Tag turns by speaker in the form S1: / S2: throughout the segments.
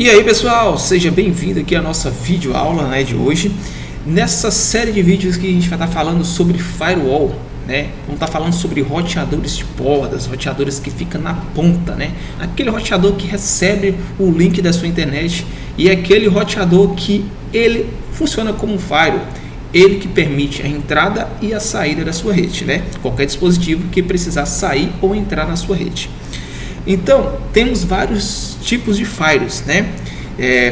S1: E aí pessoal, seja bem-vindo aqui à nossa videoaula, né, de hoje. Nessa série de vídeos que a gente vai estar falando sobre firewall, né? Vamos estar falando sobre roteadores de bordas, roteadores que ficam na ponta, né? Aquele roteador que recebe o link da sua internet e aquele roteador que ele funciona como um firewall. Ele que permite a entrada e a saída da sua rede, né? Qualquer dispositivo que precisar sair ou entrar na sua rede. Então, temos vários tipos de firewalls, né?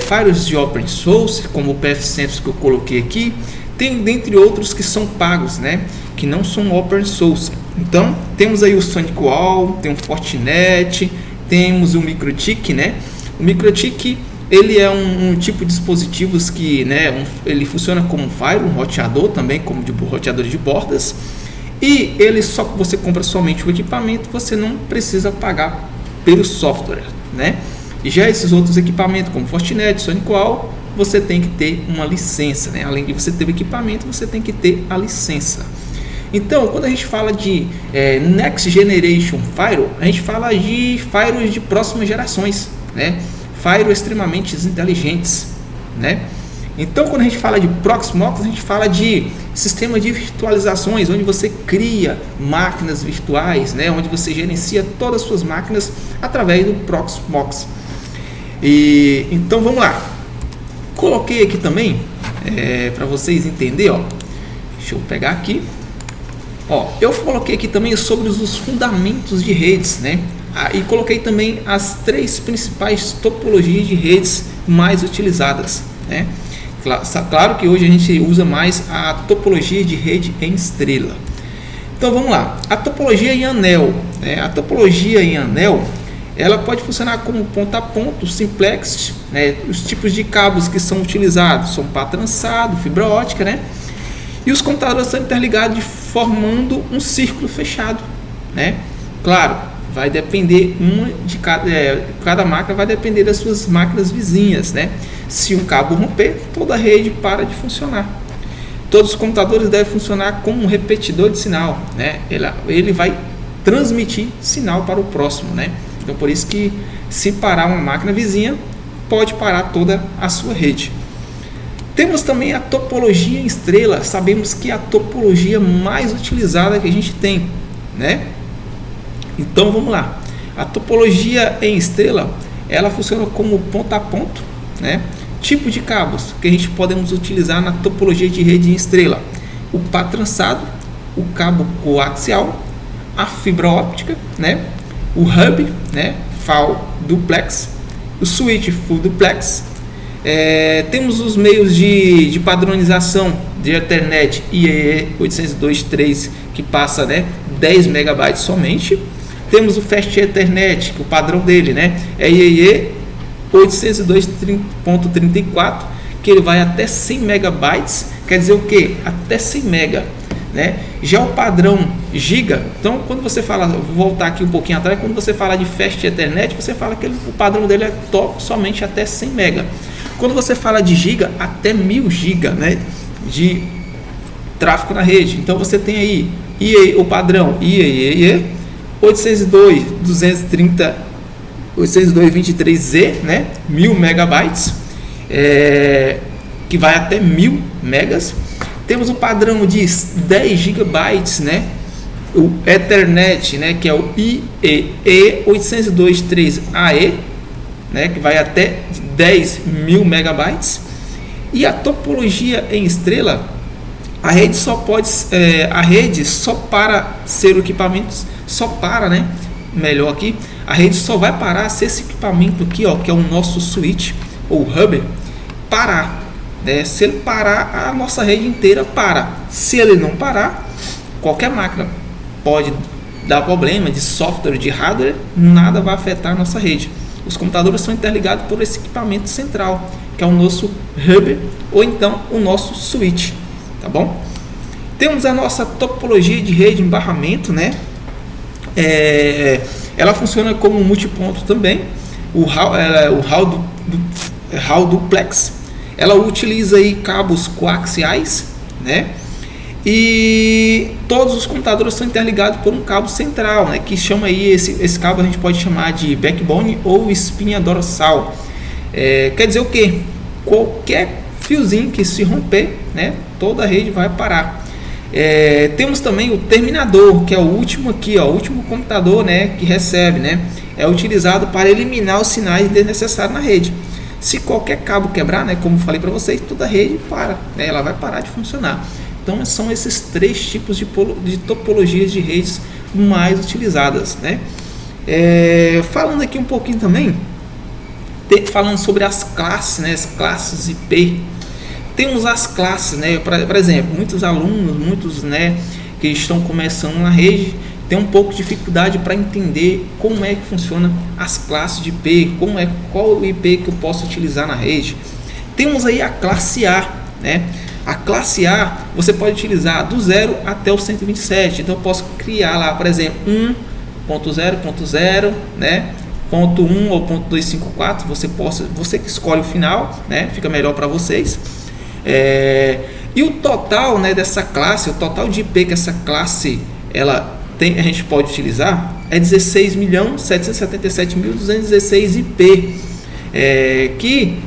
S1: Firewalls de open source, como o pfSense que eu coloquei aqui, tem dentre outros que são pagos, né? Que não são open source. Então, temos aí o SonicWall, tem o Fortinet, temos o MikroTik, né? O MikroTik, ele é um tipo de dispositivos que, né, ele funciona como um firewall, um roteador também, como de roteador de bordas. E ele você compra somente o equipamento, você não precisa pagar pelo software, né? E já esses outros equipamentos como Fortinet, SonicWall, você tem que ter uma licença, né? Além de você ter o equipamento, você tem que ter a licença. Então, quando a gente fala de Next Generation Firewall, a gente fala de firewalls de próximas gerações, né? Firewalls extremamente inteligentes, né? Então, quando a gente fala de Proxmox, a gente fala de sistema de virtualizações, onde você cria máquinas virtuais, né? Onde você gerencia todas as suas máquinas através do Proxmox. Então, vamos lá. Coloquei aqui também, para vocês entenderem, ó. Deixa eu pegar aqui. Ó, eu coloquei aqui também sobre os fundamentos de redes, né? E coloquei também as 3 principais topologias de redes mais utilizadas, né? Claro que hoje a gente usa mais a topologia de rede em estrela. Então vamos lá, a topologia em anel, né? A topologia em anel, ela pode funcionar como ponto a ponto, simplex, né? Os tipos de cabos que são utilizados são pá trançado, fibra ótica, né? E os computadores são interligados formando um círculo fechado, né? Claro, vai depender cada máquina vai depender das suas máquinas vizinhas, né? Se um cabo romper, toda a rede para de funcionar. Todos os computadores devem funcionar como um repetidor de sinal, né? Ele vai transmitir sinal para o próximo, né? Então, por isso que se parar uma máquina vizinha, pode parar toda a sua rede. Temos também a topologia em estrela. Sabemos que é a topologia mais utilizada que a gente tem, né? Então vamos lá. A topologia em estrela, ela funciona como ponto a ponto, né? Tipo de cabos que a gente podemos utilizar na topologia de rede em estrela: o pá trançado, o cabo coaxial, a fibra óptica, né? O hub, né? FAL duplex, o switch full duplex. Temos os meios de padronização de Ethernet IEEE 802.3 que passa, né, 10 MB somente. Temos o Fast Ethernet, que o padrão dele, né, é IEEE 802.34, que ele vai até 100 MB, quer dizer o que? Até 100 MB, né? Já o padrão Giga, então quando você fala, vou voltar aqui um pouquinho atrás, quando você fala de Fast Ethernet, você fala que o padrão dele é top somente até 100 MB. Quando você fala de Giga, até 1000 GB, né, de tráfego na rede. Então você tem aí o padrão IEEE 802.23z, né, 1000 MB, que vai até 1000 MB. Temos o padrão de 10 GB, né, o Ethernet, né, que é o IEEE 802.3AE, né, que vai até 10.000 MB. E a topologia em estrela, a rede só para ser o equipamento, né? Melhor aqui, a rede só vai parar se esse equipamento aqui, ó, que é o nosso switch ou hub, parar, né? Se ele parar, a nossa rede inteira para. Se ele não parar, qualquer máquina pode dar problema de software, de hardware, nada vai afetar a nossa rede. Os computadores são interligados por esse equipamento central, que é o nosso hub ou então o nosso switch, tá bom? Temos a nossa topologia de rede em barramento, né? Ela funciona como multiponto também, o hall duplex. Ela utiliza aí cabos coaxiais, né? E todos os computadores são interligados por um cabo central, né, que chama aí esse cabo a gente pode chamar de backbone ou espinha dorsal. Quer dizer o que? Qualquer fiozinho que se romper, né, toda a rede vai parar. Temos também o terminador, que é o último aqui, ó, o último computador, né, que recebe, né, é utilizado para eliminar os sinais desnecessários na rede. Se qualquer cabo quebrar, né, como falei para vocês, toda a rede para, né, ela vai parar de funcionar. Então são esses três tipos de topologias de redes mais utilizadas, né. Falando aqui um pouquinho também, falando sobre as classes, né, as classes IP. Temos as classes, né, por exemplo, muitos alunos, né, que estão começando na rede, tem um pouco de dificuldade para entender como é que funciona as classes de IP, qual o IP que eu posso utilizar na rede. Temos aí a classe A, né? A classe A você pode utilizar do 0 até o 127. Então eu posso criar lá, por exemplo, 1.0.0, né? Ponto 1 ou ponto 254, você que escolhe o final, né? Fica melhor para vocês. E o total, né, dessa classe, o total de IP que essa classe ela tem, a gente pode utilizar é 16.777.216 IP, que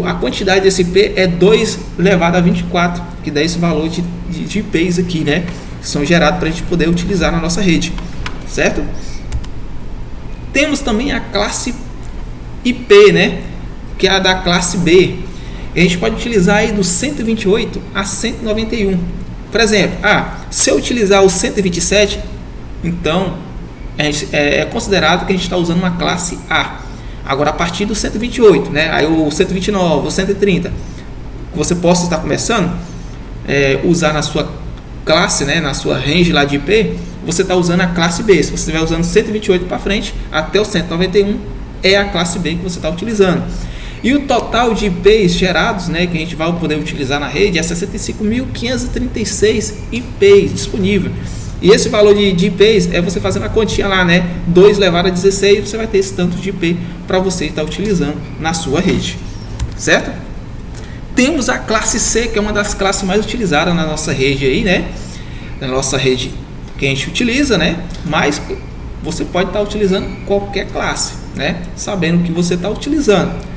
S1: a quantidade desse IP é 2 elevado a 24, que dá esse valor de IPs aqui, né, que são gerados para a gente poder utilizar na nossa rede, certo? Temos também a classe IP, né, que é a da classe B. A gente pode utilizar aí do 128 a 191. Por exemplo, se eu utilizar o 127, então é considerado que a gente está usando uma classe A. Agora, a partir do 128, né, aí o 129, o 130, você possa estar começando a usar na sua classe, né, na sua range lá de IP, você está usando a classe B. Se você estiver usando 128 para frente, até o 191 é a classe B que você está utilizando. E o total de IPs gerados, né, que a gente vai poder utilizar na rede é 65.536 IPs disponíveis. E esse valor de IPs é você fazendo a continha lá, né? 2 elevado a 16, você vai ter esse tanto de IP para você estar utilizando na sua rede, certo? Temos a classe C, que é uma das classes mais utilizadas na nossa rede aí, né? Na nossa rede que a gente utiliza, né? Mas você pode estar utilizando qualquer classe, né? Sabendo que você está utilizando.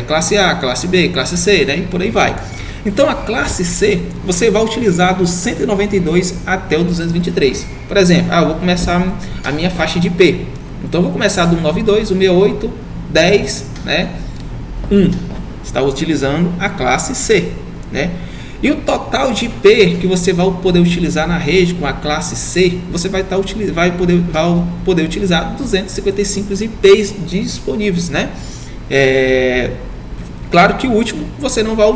S1: Classe A, classe B, classe C, né? E por aí vai. Então a classe C você vai utilizar do 192 até o 223. Por exemplo, eu vou começar a minha faixa de IP. Então eu vou começar do 192, 168, 10, né? 1. Está utilizando a classe C, né? E o total de IP que você vai poder utilizar na rede com a classe C, você vai poder utilizar 255 IPs disponíveis, né? Claro que o último você não vai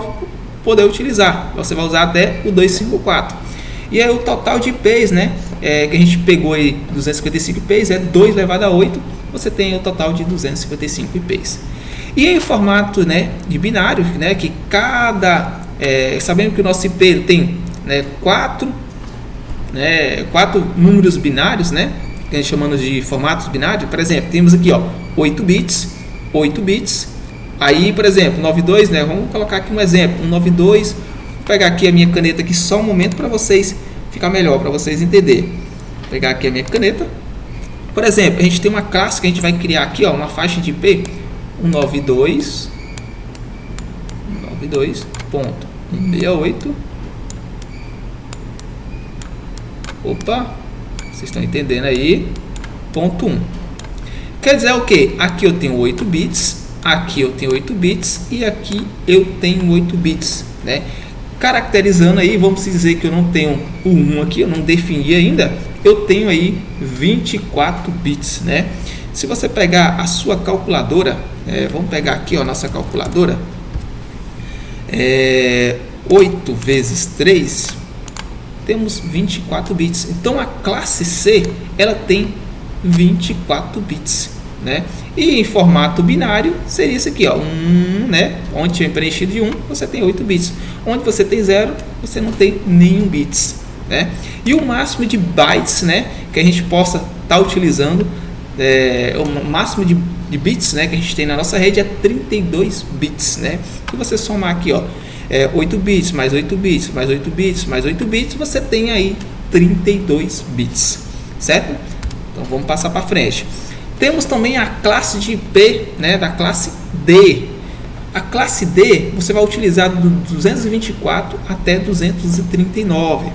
S1: poder utilizar, você vai usar até o 254. E aí o total de IPs, né, que a gente pegou aí 255 IPs, é 2 elevado a 8, você tem o total de 255 IPs. E em formato, né, de binário, né, que sabendo que o nosso IP tem, né, 4 números binários, né, que a gente chamamos de formatos binários. Por exemplo, temos aqui 8 bits, aí, por exemplo, 92, né? Vamos colocar aqui um exemplo, 192. Vou pegar aqui a minha caneta aqui só um momento para vocês ficar melhor, para vocês entenderem. Vou pegar aqui a minha caneta. Por exemplo, a gente tem uma classe que a gente vai criar aqui, uma faixa de IP 192.168. Opa, vocês estão entendendo aí? Ponto 1. Quer dizer o que? Aqui eu tenho 8 bits, aqui eu tenho 8 bits e aqui eu tenho 8 bits, né? Caracterizando aí, vamos dizer que eu não tenho o 1 aqui, eu não defini ainda, eu tenho aí 24 bits, né? Se você pegar a sua calculadora, vamos pegar aqui, nossa calculadora, 8 vezes 3, temos 24 bits. Então a classe C, ela tem 24 bits, né? E em formato binário seria isso aqui, 1, né? Onde tiver preenchido de 1, você tem 8 bits. Onde você tem 0, você não tem nenhum bits, né? E o máximo de bytes, né, que a gente possa estar utilizando, o máximo de bits, né, que a gente tem na nossa rede é 32 bits, né? Se você somar aqui, 8 bits mais 8 bits mais 8 bits mais 8 bits, você tem aí 32 bits, certo? Então vamos passar para frente. Temos também a classe de IP, né, da classe D. A classe D você vai utilizar do 224 até 239.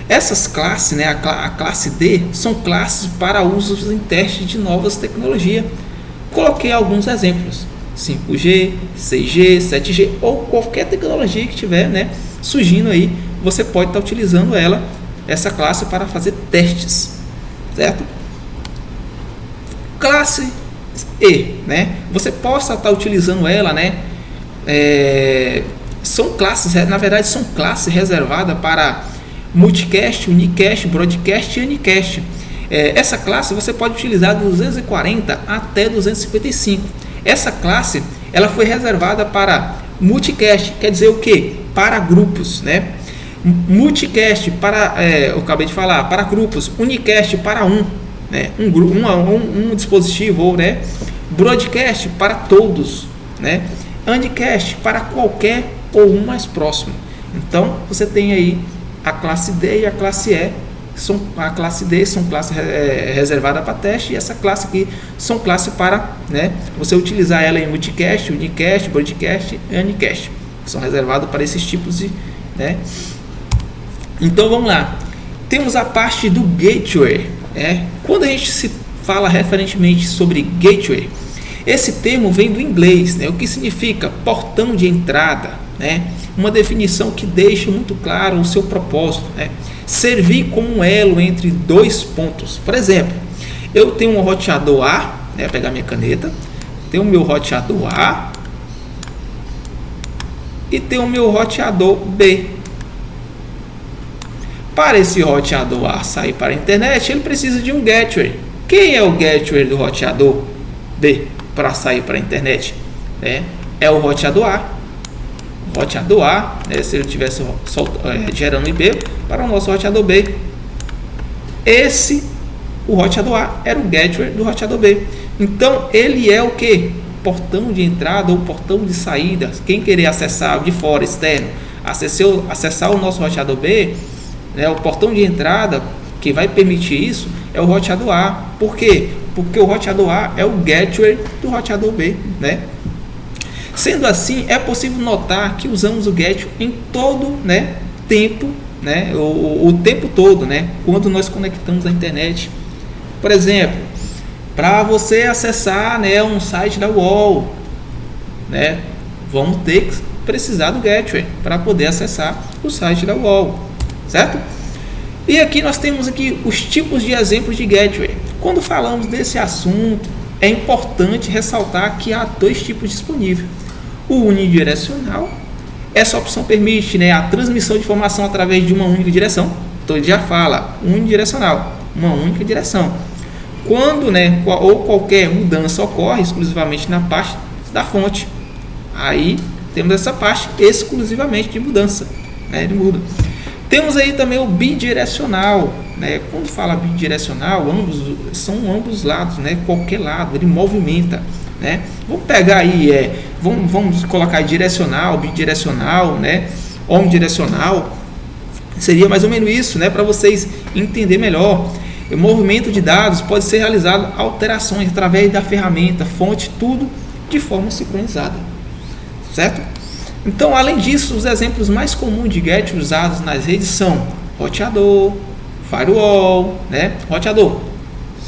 S1: Essas classes, né, a classe D, são classes para usos em testes de novas tecnologias. Coloquei alguns exemplos: 5G, 6G, 7G ou qualquer tecnologia que tiver, né, surgindo aí, você pode estar utilizando essa classe para fazer testes, certo? Classe E, né, você possa estar utilizando ela, né, são classes, na verdade são classes reservadas para multicast, unicast, broadcast e unicast. Essa classe você pode utilizar do 240 até 255. Essa classe ela foi reservada para multicast, quer dizer o que? Para grupos, né? Multicast para, eu acabei de falar, para grupos. Unicast para né? Um dispositivo, ou, né? Broadcast para todos, né? Unicast para qualquer ou um mais próximo. Então você tem aí a classe D e a classe E. A classe D são classes reservadas para teste, e essa classe aqui são classes para, né, você utilizar ela em multicast, unicast, broadcast e unicast, que são reservados para esses tipos de, né. Então vamos lá, temos a parte do gateway. Quando a gente se fala referentemente sobre gateway, esse termo vem do inglês, né, o que significa portão de entrada, né, uma definição que deixa muito claro o seu propósito, né? Servir como um elo entre dois pontos. Por exemplo, eu tenho um roteador A, né? Pegar minha caneta, tenho o meu roteador A e tenho o meu roteador B. Para esse roteador A sair para a internet, ele precisa de um gateway. Quem é o gateway do roteador B para sair para a internet? É o roteador A. Roteador A, né, se ele estivesse gerando IP para o nosso roteador B. O roteador A era o gateway do roteador B. Então ele é o que? Portão de entrada ou portão de saída. Quem querer acessar de fora, externo, acessar o nosso roteador B, né, o portão de entrada que vai permitir isso é o roteador A. Por quê? Porque o roteador A é o gateway do roteador B, né? Sendo assim, é possível notar que usamos o gateway em todo, né, tempo, né, o tempo todo, né, quando nós conectamos a internet. Por exemplo, para você acessar, né, um site da UOL, né, vamos ter que precisar do gateway para poder acessar o site da UOL, certo? E aqui nós temos aqui os tipos de exemplos de gateway. Quando falamos desse assunto, é importante ressaltar que há dois tipos disponíveis. O unidirecional, essa opção permite, né, a transmissão de informação através de uma única direção. Então ele já fala unidirecional, uma única direção. Quando, né, ou qualquer mudança ocorre exclusivamente na parte da fonte, aí temos essa parte exclusivamente de mudança, né, ele muda. Temos aí também o bidirecional, né? Quando fala bidirecional, são ambos lados, né? Qualquer lado, ele movimenta, né? Vamos pegar aí, vamos colocar direcional, bidirecional, né? Omnidirecional, seria mais ou menos isso, né? Para vocês entenderem melhor. O movimento de dados pode ser realizado alterações através da ferramenta, fonte, tudo de forma sincronizada, certo? Então, além disso, os exemplos mais comuns de gateway usados nas redes são roteador, firewall, né? Roteador.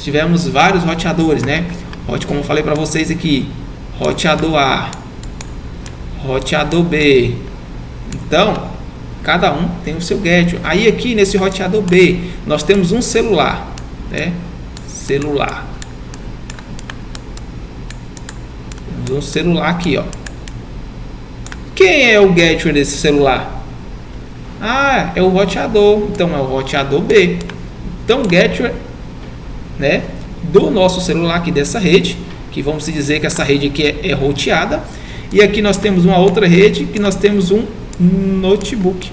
S1: Tivemos vários roteadores, né? Como eu falei para vocês aqui, roteador A, roteador B. Então, cada um tem o seu gateway. Aí aqui nesse roteador B, nós temos um celular, né? Celular. Temos um celular aqui, ó. Quem é o gateway desse celular? Ah, é o roteador. Então é o roteador B. Então o gateway, né, do nosso celular aqui dessa rede, que vamos dizer que essa rede aqui é roteada, e aqui nós temos uma outra rede que nós temos um notebook.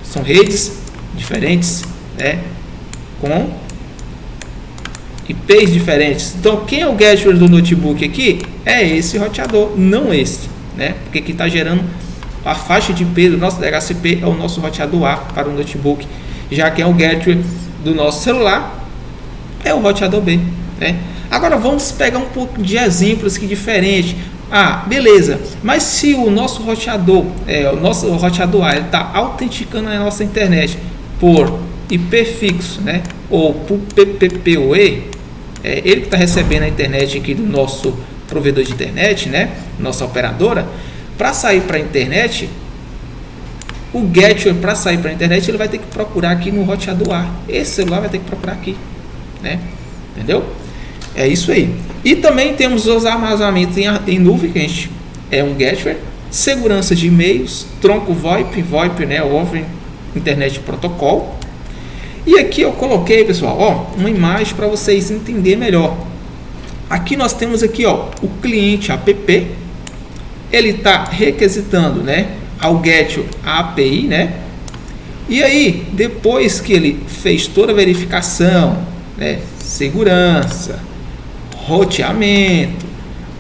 S1: São redes diferentes, né, com IPs diferentes. Então quem é o gateway do notebook aqui? É esse roteador, não esse. Né? Porque quem está gerando a faixa de IP do nosso DHCP é o nosso roteador A para o notebook, já que é o gateway do nosso celular é o roteador B, né? Agora vamos pegar um pouco de exemplos aqui diferentes Ah, beleza. Mas se o nosso roteador A está autenticando a nossa internet por IP fixo, né? Ou por PPPoE, ele que está recebendo a internet aqui do nosso provedor de internet, né? Nossa operadora, para sair para a internet, o gateway para sair para a internet ele vai ter que procurar aqui no roteador A. Esse celular vai ter que procurar aqui, né? Entendeu? É isso aí. E também temos os armazenamentos em nuvem, que a gente é um gateway, segurança de e-mails, tronco VoIP, né, Over Internet Protocol. E aqui eu coloquei, pessoal, uma imagem para vocês entenderem melhor. Aqui nós temos aqui, o cliente app. Ele está requisitando, né, ao gateway a API, né? E aí, depois que ele fez toda a verificação, né, segurança, roteamento,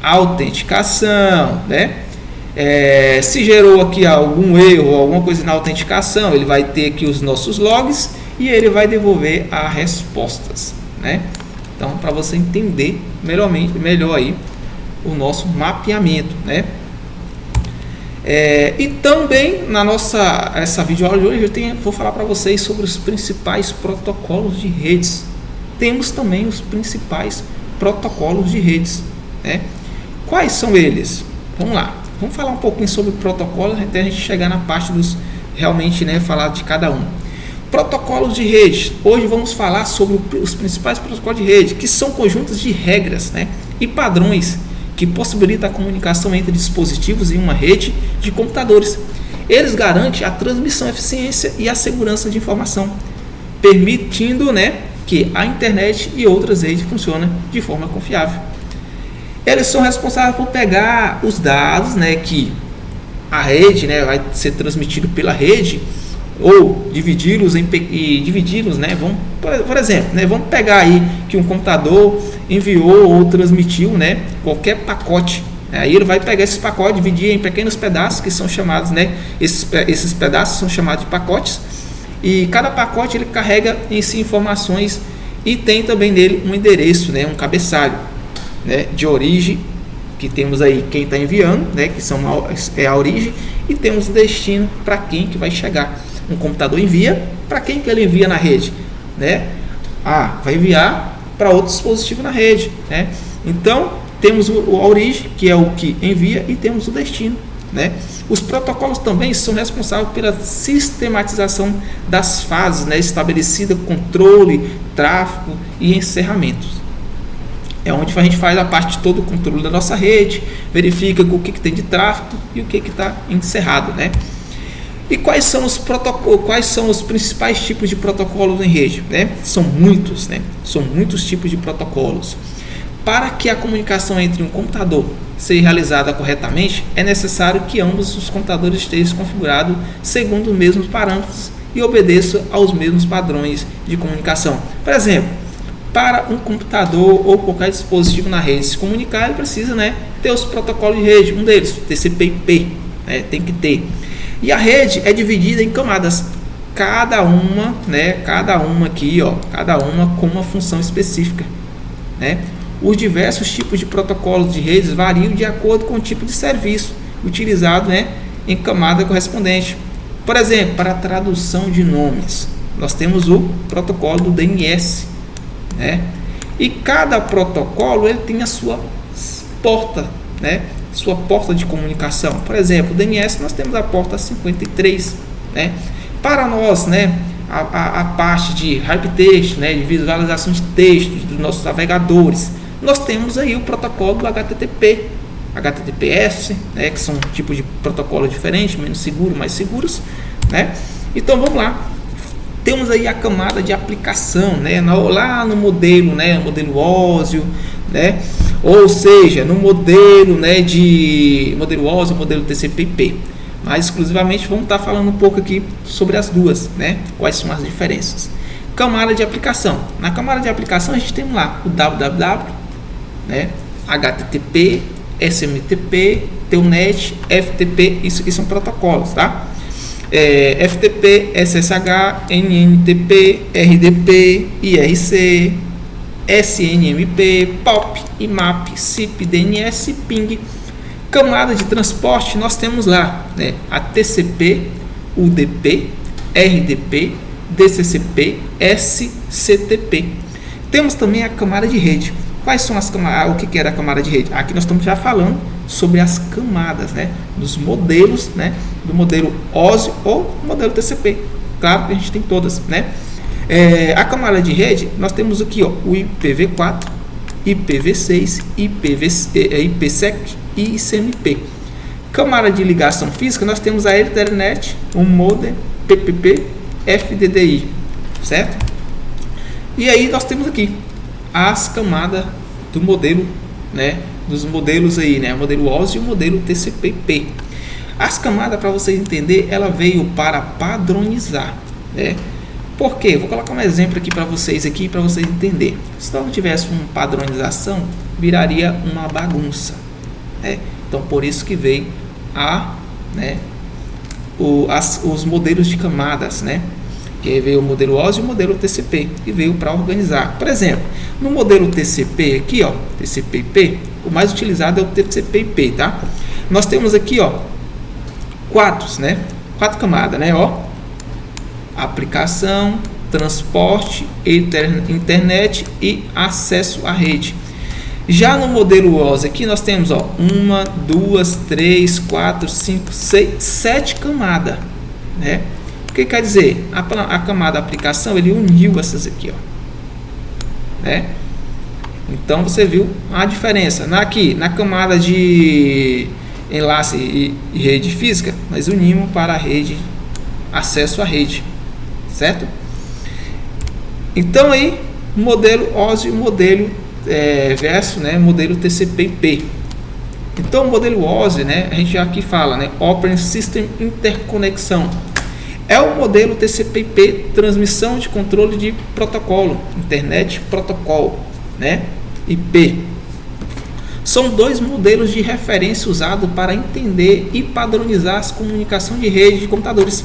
S1: autenticação, né? Se gerou aqui algum erro, alguma coisa na autenticação, ele vai ter aqui os nossos logs e ele vai devolver as respostas, né? Então, para você entender melhor aí o nosso mapeamento, né? E também na essa videoaula de hoje vou falar para vocês sobre os principais protocolos de redes. Temos também os principais protocolos de redes, né? Quais são eles? Vamos lá, vamos falar um pouquinho sobre protocolos até a gente chegar na parte dos realmente, né, falar de cada um. Protocolos de rede. Hoje vamos falar sobre os principais protocolos de rede, que são conjuntos de regras, né, e padrões que possibilitam a comunicação entre dispositivos em uma rede de computadores. Eles garantem a transmissão, eficiência e a segurança de informação, permitindo, né, que a internet e outras redes funcionem de forma confiável. Eles são responsáveis por pegar os dados, né, que a rede, né, vai ser transmitido pela rede, ou dividi-los, né, por exemplo, né, vamos pegar aí que um computador enviou ou transmitiu, né, qualquer pacote. Aí ele vai pegar esse pacote, dividir em pequenos pedaços que são chamados, né, esses pedaços são chamados de pacotes. E cada pacote ele carrega em si informações e tem também nele um endereço, né, um cabeçalho, né, de origem, que temos aí quem está enviando, né, que a origem, e temos o destino para quem que vai chegar. Um computador envia, para quem que ele envia na rede, né? Vai enviar para outro dispositivo na rede, né? Então temos a origem, que é o que envia, e temos o destino, né? Os protocolos também são responsáveis pela sistematização das fases, né, estabelecida, controle, tráfego e encerramentos. É onde a gente faz a parte de todo o controle da nossa rede, verifica o que tem de tráfego e o que está encerrado, né? E quais são os principais tipos de protocolos em rede, né? São muitos, né? São muitos tipos de protocolos. Para que a comunicação entre um computador seja realizada corretamente, é necessário que ambos os computadores estejam configurados segundo os mesmos parâmetros e obedeçam aos mesmos padrões de comunicação. Por exemplo, para um computador ou qualquer dispositivo na rede se comunicar, ele precisa, né, ter os protocolos de rede. Um deles, TCP/IP, né, tem que ter. E a rede é dividida em camadas, cada uma aqui, cada uma com uma função específica, né? Os diversos tipos de protocolos de redes variam de acordo com o tipo de serviço utilizado, né, em camada correspondente. Por exemplo, para a tradução de nomes, nós temos o protocolo do DNS, né? E cada protocolo ele tem a sua porta, né? Sua porta de comunicação. Por exemplo, o DNS nós temos a porta 53, né? Para nós, né, a parte de hypertext, né, de visualização de textos dos nossos navegadores, nós temos aí o protocolo do HTTP, HTTPS, né, que são tipos de protocolo diferentes, menos seguros, mais seguros, né? Então vamos lá. Temos aí a camada de aplicação, né, lá no modelo, né, modelo OSIO, né? Ou seja, no modelo, né, de modelo OSIO, modelo TCP/IP. Mas exclusivamente vamos estar falando um pouco aqui sobre as duas, né? Quais são as diferenças. Camada de aplicação. Na camada de aplicação a gente tem lá o www, né, HTTP, SMTP, Telnet, FTP, isso aqui são protocolos, tá? FTP, SSH, NNTP, RDP, IRC, SNMP, POP, IMAP, SIP, DNS, PING. Camada de transporte, nós temos lá, né, a TCP, UDP, RDP, DCCP, SCTP. Temos também a camada de rede. Quais são as camadas? O que é a camada de rede? Aqui nós estamos já falando sobre as camadas, né, dos modelos, né, do modelo OSI ou modelo TCP. Claro que a gente tem todas, né? A camada de rede, nós temos aqui, ó, o IPv4, IPv6, IPsec e ICMP. Camada de ligação física, nós temos a Ethernet, o modem, PPP, FDDI, certo? E aí nós temos aqui as camadas do modelo, né, dos modelos aí, né, o modelo OSI e o modelo TCP/IP. As camadas, para vocês entenderem, ela veio para padronizar, né? Por quê? Vou colocar um exemplo aqui para vocês entenderem. Se não tivesse uma padronização, viraria uma bagunça, né? Então, por isso que veio os modelos de camadas, né? Que veio o modelo OSI e o modelo TCP, que veio para organizar. Por exemplo, no modelo TCP aqui, ó, TCP/IP, o mais utilizado é o TCP/IP, tá? Nós temos aqui, ó, quatro camadas, né? Ó, aplicação, transporte, internet e acesso à rede. Já no modelo OSI aqui nós temos, ó, 1, 2, 3, 4, 5, 6, 7 camadas, né? O que quer dizer? A camada aplicação, ele uniu essas aqui, ó, né? Então você viu a diferença. Aqui na camada de enlace e rede física, nós unimos para a rede, acesso à rede, certo? Então aí, modelo OSI e modelo versus, né, modelo TCP/IP. Então o modelo OSI, né, a gente já aqui fala, né, Open System Interconexão. É o modelo TCP/IP, transmissão de controle de protocolo, Internet Protocol, né, IP. São dois modelos de referência usados para entender e padronizar as comunicações de rede de computadores.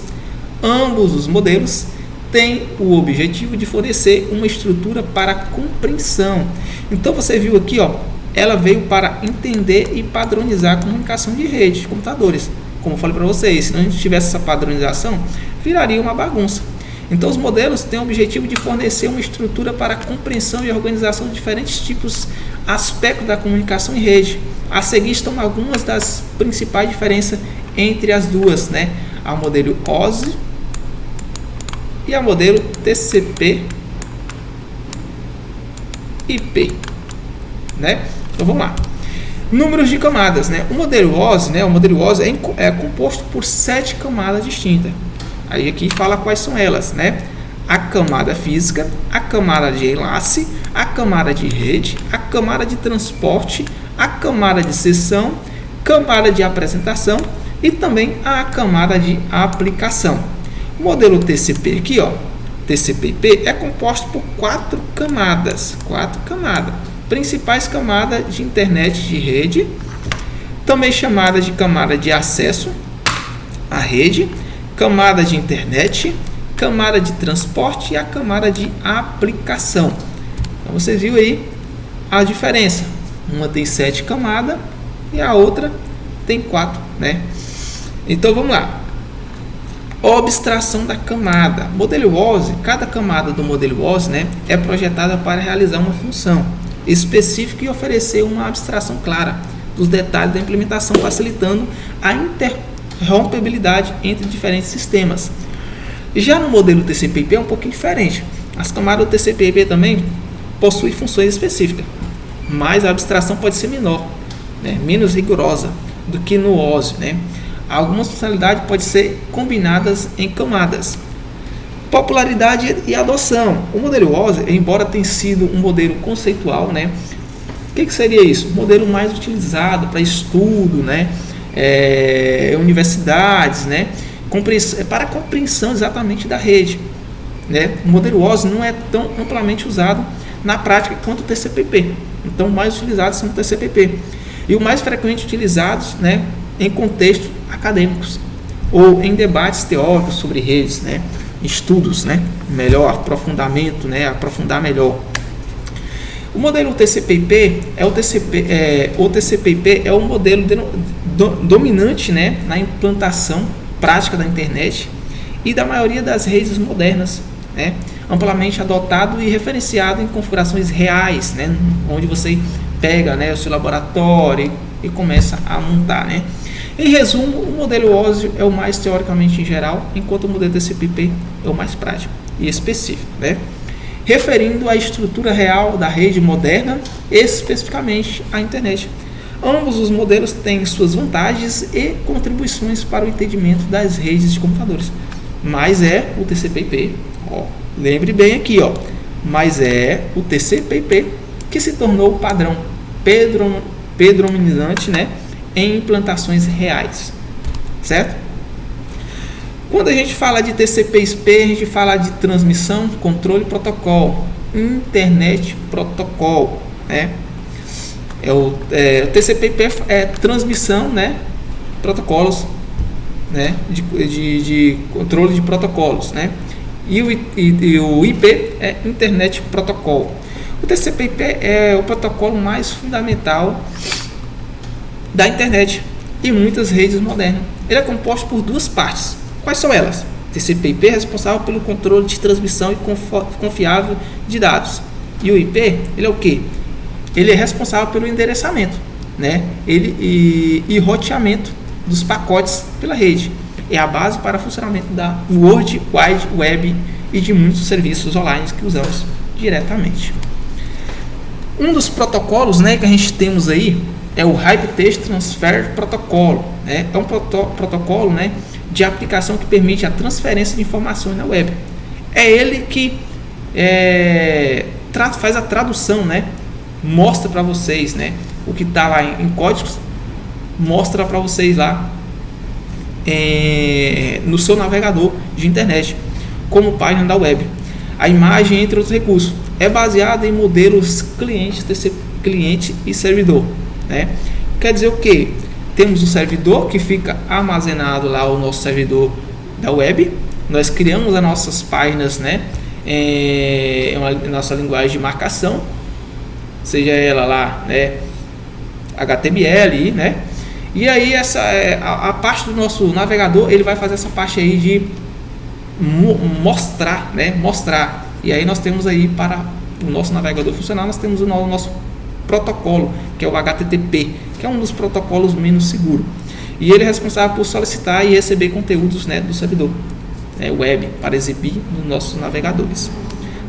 S1: Ambos os modelos têm o objetivo de fornecer uma estrutura para compreensão. Então você viu aqui, ó, ela veio para entender e padronizar a comunicação de rede de computadores. Como eu falei para vocês, se não tivesse essa padronização, viraria uma bagunça. Então os modelos têm o objetivo de fornecer uma estrutura para a compreensão e organização de diferentes tipos, aspectos da comunicação em rede. A seguir estão algumas das principais diferenças entre as duas, né? A modelo OSI e a modelo TCP/IP, né? Então vamos lá. Números de camadas, né? O modelo OSI, né? O modelo OSI é composto por 7 camadas distintas. Aí aqui fala quais são elas, né? A camada física, a camada de enlace, a camada de rede, a camada de transporte, a camada de sessão, camada de apresentação e também a camada de aplicação. O modelo TCP aqui, ó, TCP/IP, é composto por 4 camadas, principais camadas de internet de rede, também chamada de camada de acesso à rede, camada de internet, camada de transporte e a camada de aplicação. Então você viu aí a diferença. Uma tem 7 camadas e a outra tem 4, né? Então vamos lá. Abstração da camada. Modelo OSI, cada camada do modelo OSI, né, é projetada para realizar uma função específica e oferecer uma abstração clara dos detalhes da implementação, facilitando a interrompibilidade entre diferentes sistemas. Já no modelo TCP/IP é um pouquinho diferente. As camadas do TCP/IP também possuem funções específicas, mas a abstração pode ser menor, né, menos rigorosa do que no OSI, né? Algumas funcionalidades podem ser combinadas em camadas. Popularidade e adoção. O modelo OSI, embora tenha sido um modelo conceitual, né? O que seria isso? O modelo mais utilizado para estudo, né? Universidades, né? Para a compreensão exatamente da rede, né? O modelo OSI não é tão amplamente usado na prática quanto o TCP/IP. Então, mais utilizados são o TCP/IP. E o mais frequente utilizados, né, em contextos acadêmicos ou em debates teóricos sobre redes, né, estudos, né, melhor aprofundamento, né, aprofundar melhor. O modelo TCP/IP o TCP/IP é o modelo dominante, né, na implantação prática da internet e da maioria das redes modernas, né, amplamente adotado e referenciado em configurações reais, né, onde você pega, né, o seu laboratório e começa a montar, né. Em resumo, o modelo OSI é o mais teoricamente geral, enquanto o modelo TCP/IP é o mais prático e específico, né, referindo à estrutura real da rede moderna, especificamente a internet. Ambos os modelos têm suas vantagens e contribuições para o entendimento das redes de computadores. Mas é o TCP/IP, lembre bem aqui, mas é o TCP/IP que se tornou o padrão predominante, né, em implantações reais, certo? Quando a gente fala de TCP/IP, a gente fala de transmissão, controle, protocolo, internet, protocolo, né? O TCP/IP é transmissão, né? Protocolos, né? De controle de protocolos, né? E o IP é internet protocolo. O TCP/IP é o protocolo mais fundamental da internet e muitas redes modernas. Ele é composto por duas partes. Quais são elas? TCP/IP é responsável pelo controle de transmissão e confiável de dados. E o IP, ele é o quê? Ele é responsável pelo endereçamento, né? E roteamento dos pacotes pela rede. É a base para o funcionamento da World Wide Web e de muitos serviços online que usamos diretamente. Um dos protocolos, né, que a gente temos aí é o Hypertext Transfer Protocol, né? É um protocolo, né, de aplicação que permite a transferência de informações na web. É ele que faz a tradução, né? Mostra para vocês, né, o que está lá em códigos, mostra para vocês lá no seu navegador de internet, como página da web. A imagem, entre outros recursos, é baseada em modelos cliente e servidor, né? Quer dizer o que? Temos o servidor que fica armazenado lá, o nosso servidor da web. Nós criamos as nossas páginas, né, em nossa linguagem de marcação, seja ela lá, né, HTML, né? E aí a parte do nosso navegador, ele vai fazer essa parte aí de mostrar, né? Mostrar. E aí nós temos aí, para o nosso navegador funcionar, nós temos o nosso protocolo, que é o HTTP, que é um dos protocolos menos seguros. E ele é responsável por solicitar e receber conteúdos, né, do servidor web para exibir nos nossos navegadores,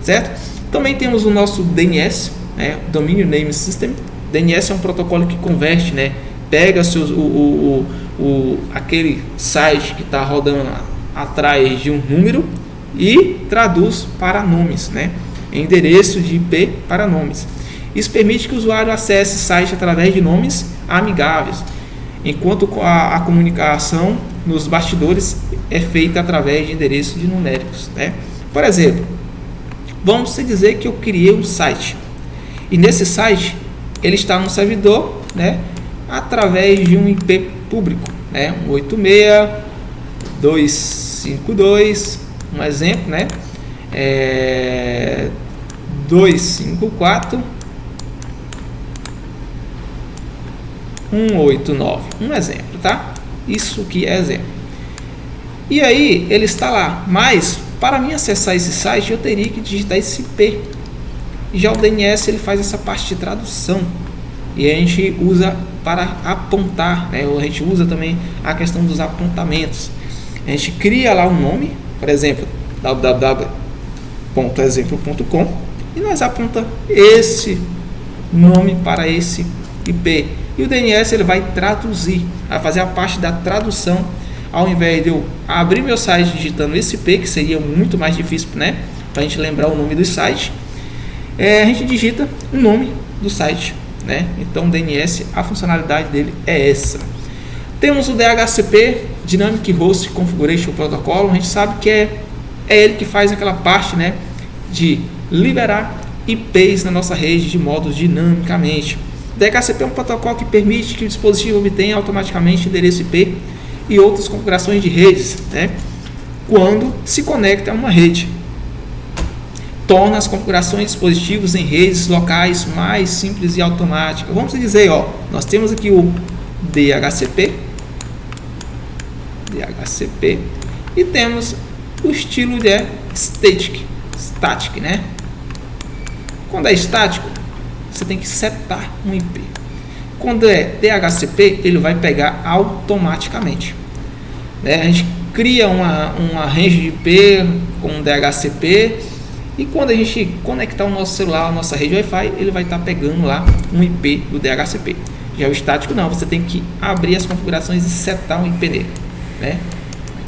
S1: certo? Também temos o nosso DNS, né, Dominion Name System. DNS é um protocolo que converte, né, pega aquele site que está rodando atrás de um número e traduz para nomes, né, endereço de IP para nomes. Isso permite que o usuário acesse o site através de nomes amigáveis, enquanto a comunicação nos bastidores é feita através de endereços de numéricos, né? Por exemplo, vamos dizer que eu criei um site e nesse site ele está no servidor, né, através de um IP público, né, 186.252, um exemplo, né, 254.189, um exemplo, tá? Isso que é exemplo. E aí ele está lá, mas para mim acessar esse site eu teria que digitar esse IP. E já o DNS ele faz essa parte de tradução e a gente usa para apontar, né? Ou a gente usa também a questão dos apontamentos. A gente cria lá um nome, por exemplo, www.exemplo.com, e nós aponta esse nome para esse IP. E o DNS ele vai traduzir, vai fazer a parte da tradução. Ao invés de eu abrir meu site digitando esse IP, que seria muito mais difícil, né, para a gente lembrar o nome do site, a gente digita o nome do site, né? Então o DNS, a funcionalidade dele é essa. Temos o DHCP, Dynamic Host Configuration Protocol. A gente sabe que é ele que faz aquela parte, né, de liberar IPs na nossa rede de modo dinamicamente. O DHCP é um protocolo que permite que o dispositivo obtenha automaticamente endereço IP e outras configurações de redes, né, quando se conecta a uma rede. torna as configurações de dispositivos em redes locais mais simples e automáticas. Vamos dizer, ó, nós temos aqui o DHCP e temos o estilo de static, né? Quando é estático, você tem que setar um IP. Quando é DHCP, ele vai pegar automaticamente, né? A gente cria uma range de IP com DHCP e quando a gente conectar o nosso celular, a nossa rede Wi-Fi, ele vai estar pegando lá um IP do DHCP. Já o estático não, você tem que abrir as configurações e setar um IP nele, né?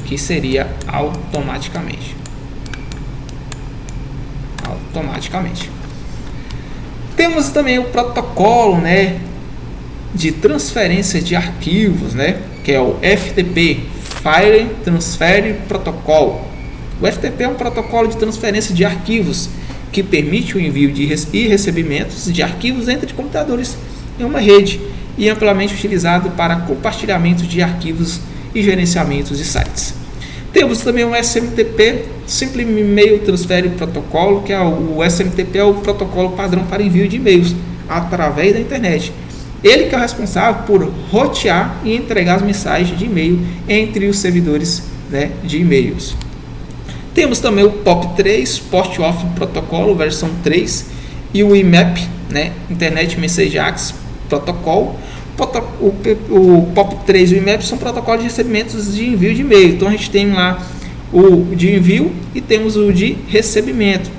S1: Que seria automaticamente. Temos também o protocolo, né, de transferência de arquivos, né, que é o FTP, File Transfer Protocol. O FTP é um protocolo de transferência de arquivos que permite o envio e recebimentos de arquivos entre computadores em uma rede e amplamente utilizado para compartilhamento de arquivos e gerenciamento de sites. Temos também o SMTP, Simple Mail Transfer Protocol, que é o SMTP é o protocolo padrão para envio de e-mails através da internet. Ele que é o responsável por rotear e entregar as mensagens de e-mail entre os servidores, né, de e-mails. Temos também o POP3, Port of Protocol, versão 3, e o IMAP, né, Internet Message Access Protocol. O POP3 e o IMAP são protocolos de recebimentos de envio de e-mail. Então a gente tem lá o de envio e temos o de recebimento,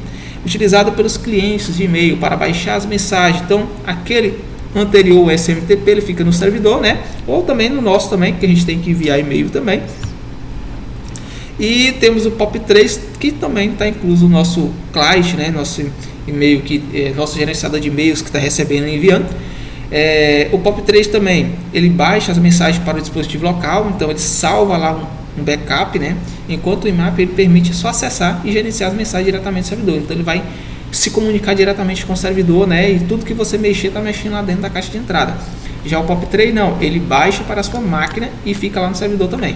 S1: utilizado pelos clientes de e-mail para baixar as mensagens. Então aquele anterior, o SMTP, ele fica no servidor, né? Ou também no nosso também, que a gente tem que enviar e-mail também. E temos o POP3, que também está incluso no nosso client, né? Nosso e-mail, nosso gerenciador de e-mails que está recebendo e enviando. O POP3 também, ele baixa as mensagens para o dispositivo local, então ele salva lá um backup, né? Enquanto o IMAP ele permite só acessar e gerenciar as mensagens diretamente do servidor. Então ele vai se comunicar diretamente com o servidor, né? E tudo que você mexer, está mexendo lá dentro da caixa de entrada. Já o POP3 não, ele baixa para a sua máquina e fica lá no servidor também.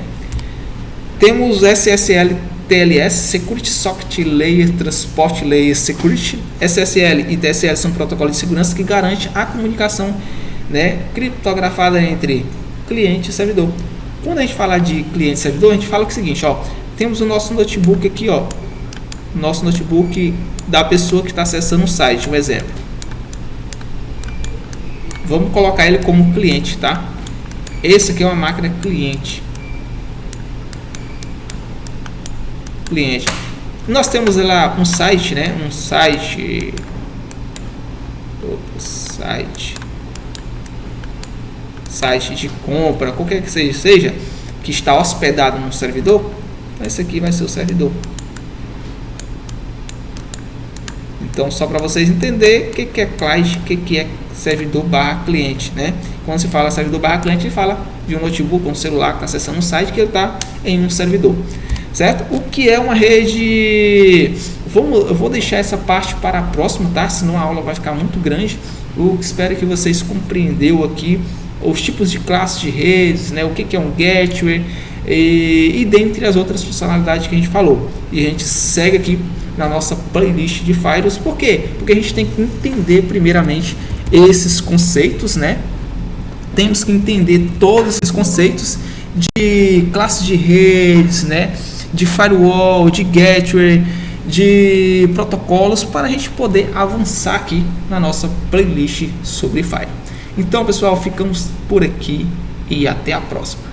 S1: Temos SSL TLS, Security Socket Layer, Transport Layer Security. SSL e TSL são protocolos de segurança que garantem a comunicação, né, criptografada entre cliente e servidor. Quando a gente fala de cliente e servidor, a gente fala que é o seguinte, ó, temos o nosso notebook aqui, ó, nosso notebook da pessoa que está acessando o site, um exemplo. Vamos colocar ele como cliente, tá? Esse aqui é uma máquina cliente. Nós temos lá um site, né? Um site de compra, qualquer que seja, que está hospedado no servidor. Então esse aqui vai ser o servidor. Então só para vocês entenderem o que é client, o que é servidor barra cliente, né? Quando se fala servidor barra cliente, ele fala de um notebook, um celular que está acessando um site que ele está em um servidor. Certo? O que é uma rede? Eu vou deixar essa parte para a próxima, tá? Senão a aula vai ficar muito grande. Eu espero que vocês compreenderam aqui os tipos de classes de redes, né? O que é um gateway e dentre as outras funcionalidades que a gente falou. E a gente segue aqui na nossa playlist de firewalls. Por quê? Porque a gente tem que entender primeiramente esses conceitos, né? Temos que entender todos esses conceitos de classe de redes, né? De firewall, de gateway, de protocolos, para a gente poder avançar aqui na nossa playlist sobre firewall. Então, pessoal, ficamos por aqui e até a próxima.